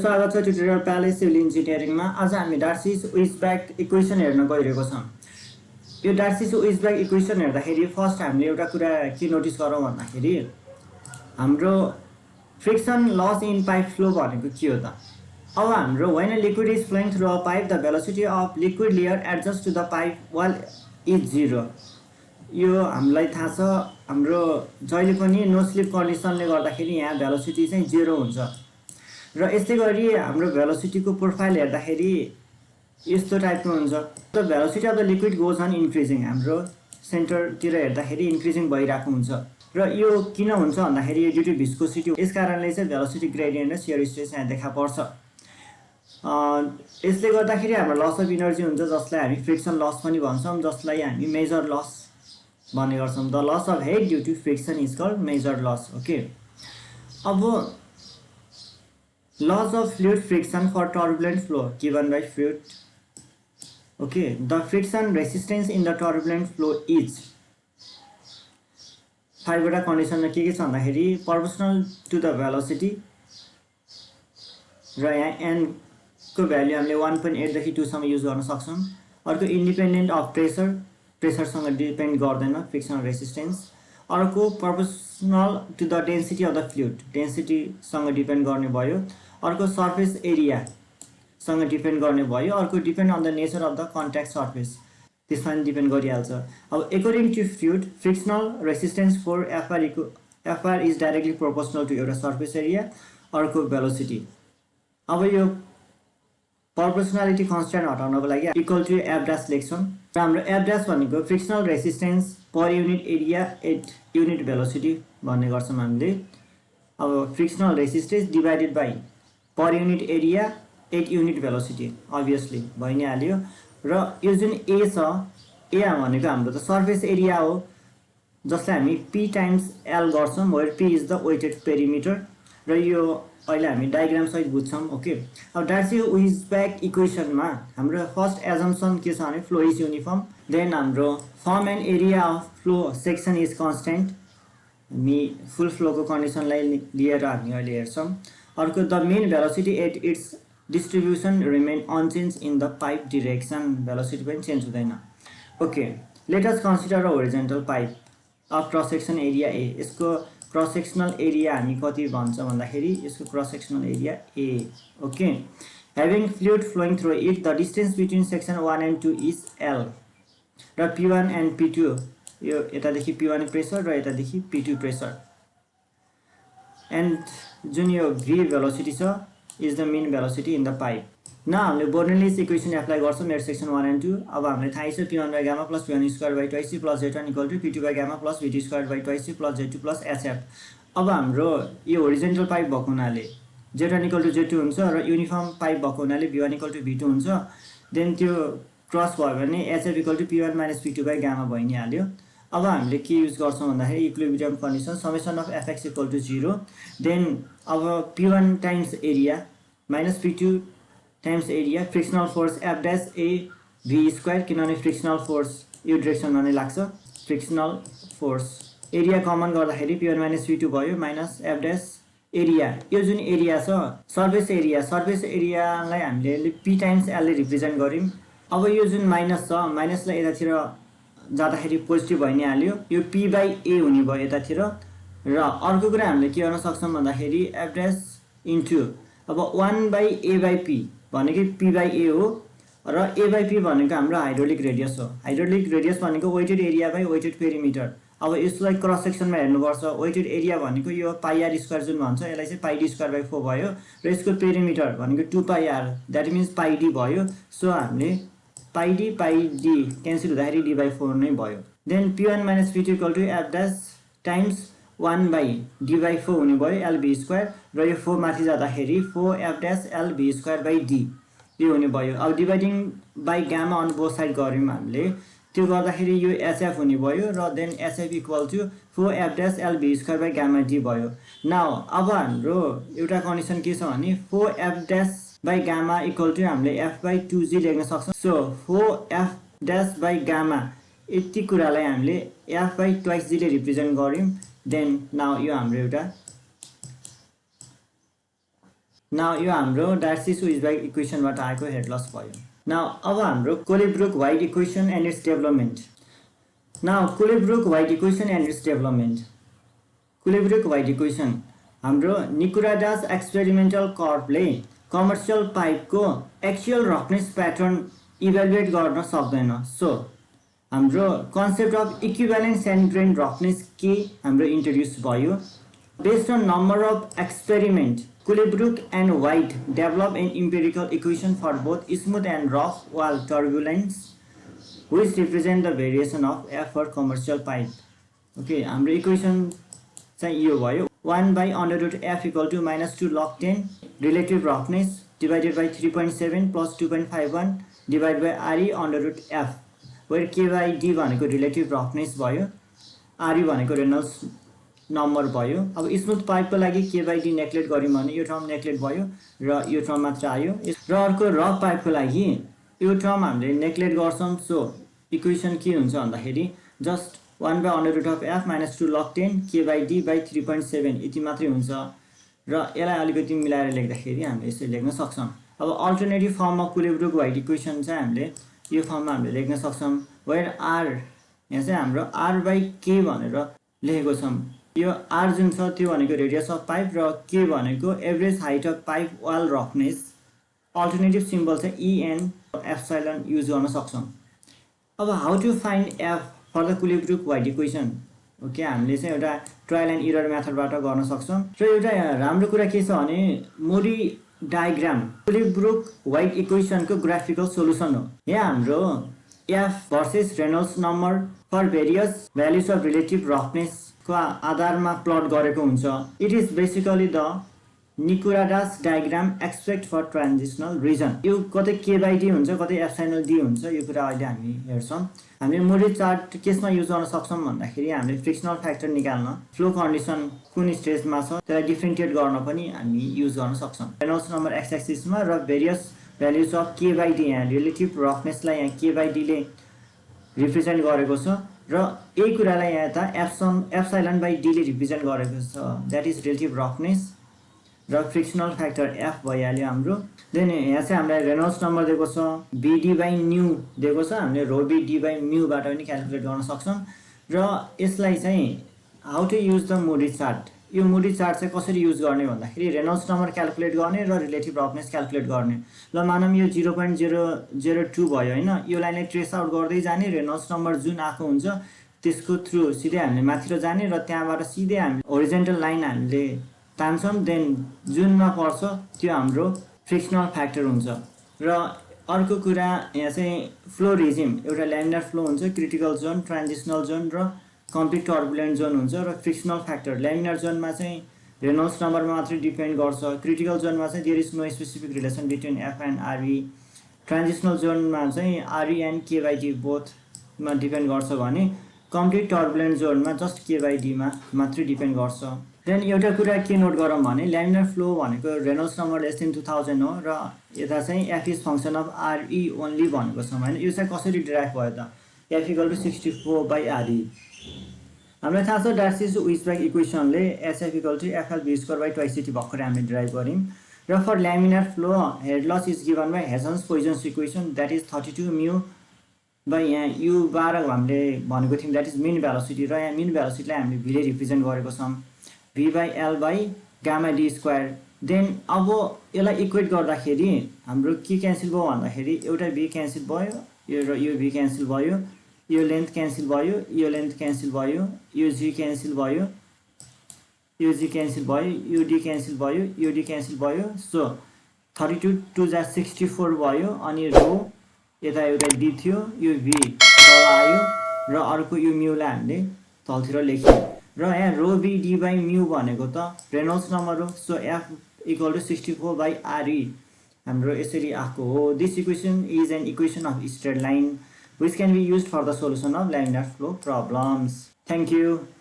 स्वागत छ tutorial palace civil इन्जिनियरिङमा। आज हामी डार्सिस-विजबेक इक्वेसन हेर्न गइरहेको छौँ। यो डार्सिस-विजबेक इक्वेसन हेर्दाखेरि फर्स्ट हामीले एउटा कुरा के नोटिस गरौँ भन्दाखेरि हाम्रो friction loss in pipe flow भनेको के हो त। अब हाम्रो when a liquid is flowing through a pipe the velocity of liquid layer adjacent to the pipe wall is 0। यो हामीलाई थाहा छ, हाम्रो जहिले पनि नो स्लिप कन्डिसनले गर्दाखेरि यहाँ भेलोसिटी चाहिँ 0 हुन्छ र यस्तै गरी हाम्रो भेलोसिटीको प्रोफाइल हेर्दाखेरि यस्तो टाइपको हुन्छ। The velocity of the liquid goes on increasing, हाम्रो सेन्टरतिर हेर्दाखेरि इन्क्रिजिङ भइरहेको हुन्छ र यो किन हुन्छ भन्दाखेरि यो ड्यु टु भिस्कोसिटी, यस कारणले चाहिँ भेलोसिटी ग्रेडियन्ट र शियर स्ट्रेस यहाँ देखा पर्छ। यसले गर्दाखेरि हाम्रो लस अफ इनर्जी हुन्छ, जसलाई हामी फ्रिक्सन लस पनि भन्छौँ, जसलाई हामी मेजर लस भन्ने गर्छौँ। The loss of head due to friction is called major loss. Okay, अब laws of fluid friction for turbulent flow given by fluid. Okay, the friction resistance in the turbulent flow is 5 वटा कन्डिसनमा के छ भन्दाखेरि proportional to the velocity र यहाँ n को value हामीले 1.8 देखि 2 सम्म युज गर्न सक्छौं। अर्को इन्डिपेन्डेन्ट अफ प्रेसरसँग डिपेन्ड गर्दैन फ्रिक्सनल रेसिस्टेन्स। अर्को proportional to the density of the fluid, डेन्सिटीसँग डिपेन्ड गर्ने भयो। अर्को सर्फेस एरियासँग डिपेन्ड गर्ने भयो। अर्को depend on the nature of the contact surface, त्यसमा पनि डिपेन्ड गरिहाल्छ। अब according to fluid frictional resistance for FR is directly proportional to एउटा सर्फेस एरिया, अर्को भेलोसिटी। अब यो प्रोपोर्सनालिटी कन्स्ट्यान्ट हटाउनको लागि इक्वल टु एफ ड्यास लेख्छौँ र हाम्रो एफ ड्यास भनेको frictional resistance per unit area at unit velocity भन्ने गर्छौँ हामीले। अब frictional resistance divided by per unit area at unit velocity obviously भइ नै हाल्यो। र यो जुन ए छ, ए भनेको हाम्रो त सर्फेस एरिया हो, जसलाई हामी पी टाइम्स एल गर्छौँ, where P is the wetted perimeter. र यो अहिले हामी डायग्राम सहित बुझ्छौँ। ओके, अब डार्सी-विजबेक इक्वेसनमा हाम्रो फर्स्ट एजम्पसन के छ भने फ्लो इज युनिफर्म, देन हाम्रो form and area of flow section is constant, हामी फुल फ्लोको कन्डिसनलाई लिएर हामी अहिले हेर्छौँ। अर्को the mean velocity at its distribution remain unchanged in the pipe direction, velocity पनि चेन्ज हुँदैन। Okay, let us consider a horizontal pipe of cross section area A. यसको क्रस सेक्सनल एरिया हामी कति भन्छ भन्दाखेरि यसको cross sectional area A. Okay, having fluid flowing through it the distance between section 1 and 2 is L र P1 and P2, यो यतादेखि P1 pressure र यतादेखि P2 pressure, and जुन यो V भेलोसिटी छ is the mean velocity in the pipe. न हामीले Bernoulli's equation apply गर्छौँ at section 1 and 2। अब हामीलाई थाहै छ P1 by gamma plus P1 square by 2C plus Z1 equal to P2 by gamma plus VT square by 2C plus Z2 plus HF। अब हाम्रो यो होरिजेन्टल पाइप भएको हुनाले Z1 इक्वल टु Z2 हुन्छ र युनिफर्म पाइप भएको हुनाले V1 equal to V2 हुन्छ। देन त्यो क्रस भयो भने HF equal to P1 minus P2 by gamma भइ नै हाल्यो। अब हामीले के युज गर्छौँ भन्दाखेरि equilibrium condition summation of Fx equal to 0। Then अब P1 times area minus P2 times area, frictional force F dash A V square, किनभने फ्रिक्सनल फोर्स यो डिरेक्सनमा नै लाग्छ। फ्रिक्सनल फोर्स एरिया कमन गर्दाखेरि P1 माइनस P2 भयो minus F dash area. यो जुन एरिया छ सर्फेस एरियालाई हामीले P टाइम्स एलले रिप्रेजेन्ट गर्यौँ। अब यो जुन माइनस छ, माइनसलाई यतातिर जाँदाखेरि पोजिटिभ भइ नै हाल्यो, यो P बाई ए हुने भयो यतातिर। र अर्को कुरा हामीले के गर्न सक्छौँ भन्दाखेरि एफ ड्यास इन्टु अब 1 बाई ए बाई पी भनेको P बाई ए हो र A बाई P भनेको हाम्रो हाइड्रोलिक रेडियस हो। हाइड्रोलिक रेडियस भनेको wetted area by weighted perimeter. अब यसलाई क्रस सेक्सनमा हेर्नुपर्छ। वेटेड एरिया भनेको यो पाइआर स्क्वायर जुन भन्छ, यसलाई चाहिँ पाइडी स्क्वायर बाई 4 भयो र यसको पेरिमिटर भनेको 2πr, द्याट मिन्स पाइडी भयो। सो हामीले पाइडी क्यान्सल हुँदाखेरि D बाई 4 नै भयो। Then P1 minus P2 equal to F dash times 1 by D by 4 हुने भयो LB स्क्वायर, र यो 4 माथि जाँदाखेरि 4 F dash LB square by D यो हुने भयो। अब dividing by gamma on both side गऱ्यौँ हामीले, त्यो गर्दाखेरि यो HF हुने भयो र then HF equal to 4 F dash LB square by gamma D भयो। नाउ अब हाम्रो एउटा कन्डिसन के छ भने 4 F dash by gamma equal to हामीले F बाई 2G लेख्न सक्छौँ। So 4 F dash by gamma यति कुरालाई हामीले F बाई 2G ले रिप्रेजेन्ट गऱ्यौँ। देन नाउ यो हाम्रो एउटा नाउ यो हाम्रो डार्सी-सुइसबर्ग इक्वेसनबाट आएको हेड लस भयो। नाउ अब हाम्रो Colebrook White equation and its development. Now Colebrook White equation and its development. Colebrook White equation हाम्रो निकुराडास एक्सपेरिमेन्टल कर्वले कमर्सियल पाइपको एक्चुअल रफनेस प्याटर्न इभ्यालुएट गर्न सक्दैन। सो हाम्रो concept of equivalent sand grain roughness के हाम्रो इन्ट्रोड्युस भयो। Based on number of experiment, Colebrooke and White developed an empirical equation for both smooth and rough wall turbulence, which represent the variation of F for commercial pipe. Okay, हाम्रो equation चाहिँ यो भयो 1 by under root F equal to -2 log 10 relative roughness divided by 3.7 plus 2.51 divided by RE under root F, where K by D भनेको relative roughness भयो, RE भनेको Reynolds number भयो। अब smooth पाइपको लागि के बाई डी नेग्लेक्ट गऱ्यौँ भने यो टर्म नेग्लेक्ट भयो र यो टर्म मात्र आयो। र अर्को रफ पाइपको लागि यो टर्म हामीले नेग्लेक्ट गर्छौँ। सो इक्वेसन के हुन्छ भन्दाखेरि just 1 by under root of F -2 log 10 K by D by 3.7 यति मात्रै हुन्छ। र यसलाई अलिकति मिलाएर लेख्दाखेरि हामीले यसरी लेख्न सक्छौँ। अब अल्टरनेटिभ फर्ममा कोलेब्रुक-व्हाइट इक्वेसन चाहिँ हामीले यो फर्ममा हामीले लेख्न सक्छौँ, वेयर आर यहाँ चाहिँ हाम्रो R by K भनेर लेखेको छौँ। यो आर जुन छ त्यो भनेको रेडियस अफ पाइप र के भनेको average height of pipe wall roughness. Alternative symbol चाहिँ EN एप्सिलन युज गर्न सक्छौँ। अब how to find F for the Colebrook White equation. Okay, हामीले चाहिँ एउटा ट्रायल एन्ड इरर मेथडबाट गर्न सक्छौँ। र एउटा राम्रो कुरा के छ भने मोडी डायग्राम कोलेब्रुक-व्हाइट इक्वेसनको ग्राफिकल सोलुसन हो। यहाँ हाम्रो F versus Reynolds number for various values of relative roughness को आधारमा प्लट गरेको हुन्छ। It is basically the Nikuradse's diagram expect for transitional region. यो कतै के बाई डी हुन्छ, कतै एप्सिलन डी हुन्छ, यो कुरा अहिले हामी हेर्छौँ। हामीले मोडी चार्ट केसमा युज गर्न सक्छौँ भन्दाखेरि हामीले फ्रिक्सनल फ्याक्टर निकाल्न फ्लो कन्डिसन कुन स्टेजमा छ त्यसलाई डिफ्रेन्टिएट गर्न पनि हामी युज गर्न सक्छौँ। रेनल्ड्स नम्बर एक्स एक्सिसमा र भेरियस भ्यालुज अफ के बाई डी, यहाँ रिलेटिभ रफनेसलाई यहाँ के बाई डीले रिप्रेजेन्ट गरेको छ र यही कुरालाई यहाँ त एप्सिलन बाई डीले रिप्रेजेन्ट गरेको छ, द्याट इज रिलेटिभ रफनेस र फ्रिक्सनल फ्याक्टर एफ भइहाल्यो हाम्रो। देन यहाँ चाहिँ हामीलाई रेनल्ड्स नम्बर दिएको छ, बिडी बाई न्यू दिएको छ, हामीले रो बी डी बाई म्यूबाट पनि क्यालकुलेट गर्न सक्छौँ। र यसलाई चाहिँ how to use the Modi chart. यो मोडी चार्ट चाहिँ कसरी युज गर्ने भन्दाखेरि रेनल्ड्स नम्बर क्यालकुलेट गर्ने र रिलेटिभ रफनेस क्यालकुलेट गर्ने। ल मानौँ यो 0.002 भयो होइन, यो लाइनलाई ट्रेस आउट गर्दै जाने, रेनल्ड्स नम्बर जुन आएको हुन्छ त्यसको थ्रु सिधै हामीले माथितिर जाने र त्यहाँबाट सिधै हामीले होरिजेन्टल लाइन हामीले तान्छौँ। देन जुनमा पर्छ त्यो हाम्रो फ्रिक्सनल फ्याक्टर हुन्छ। र अर्को कुरा यहाँ चाहिँ फ्लो रिजिम, एउटा ल्यामिनार फ्लो हुन्छ, क्रिटिकल जोन, ट्रान्जिसनल जोन र कम्प्लिट टर्बुलेन्ट जोन हुन्छ। र फ्रिक्सनल फ्याक्टर ल्यामिनार जोनमा चाहिँ रेनल्ड्स नम्बरमा मात्रै डिपेन्ड गर्छ, क्रिटिकल जोनमा चाहिँ there is no specific relation between F and RE, transitional जोनमा चाहिँ RE and K by D बोथमा डिपेन्ड गर्छ भने कम्प्लिट टर्बुलेन्ट जोनमा जस्ट के बाई डीमा मात्रै डिपेन्ड गर्छ। देन एउटा कुरा के नोट गरौँ भने ल्यामिनार फ्लो भनेको रेनल्ड्स नम्बर लेस देन 2000 हो र यता चाहिँ F is function of RE only भनेको छौँ होइन। यो चाहिँ कसरी डिराइभ भयो त, F equal to 64 by RE. हामीलाई थाहा छ डार्सी-सुइसबर्ग इक्वेसनले SF equal to FL V square by twice city भर्खरै हामीले डिराइभ गऱ्यौँ। र for laminar flow head loss is given by Hagen Poiseuille's इक्वेसन, द्याट इज 32 म्यू बाई यहाँ यु 12 हामीले भनेको थियौँ, द्याट इज मिन भेलोसिटी। र यहाँ मिन भेलोसिटीलाई हामीले भीले रिप्रेजेन्ट गरेको छौँ, V by L by gamma D square. Then अब यसलाई इक्वेट गर्दाखेरि हाम्रो के क्यान्सल भयो भन्दाखेरि एउटा भी क्यान्सल भयो, यो र यो भी क्यान्सल भयो, यो लेन्थ क्यान्सल भयो, यो लेन्थ क्यान्सल भयो, यो जी क्यान्सल भयो, यो जी क्यान्सल भयो, यो डी क्यान्सल भयो, यो डी क्यान्सल भयो। सो 32 2 जा 64 भयो। अनि रो यता एउटा डी थियो, यो भी तल आयो र अर्को यो म्यूलाई हामीले तलतिर लेख्यौँ। र यहाँ rho B D by mu भनेको त रेनल्ड्स नम्बर हो। So F equal to 64 by RE हाम्रो यसरी आएको हो। This equation is an equation of straight line which can be used for the solution of laminar flow problems. Thank you.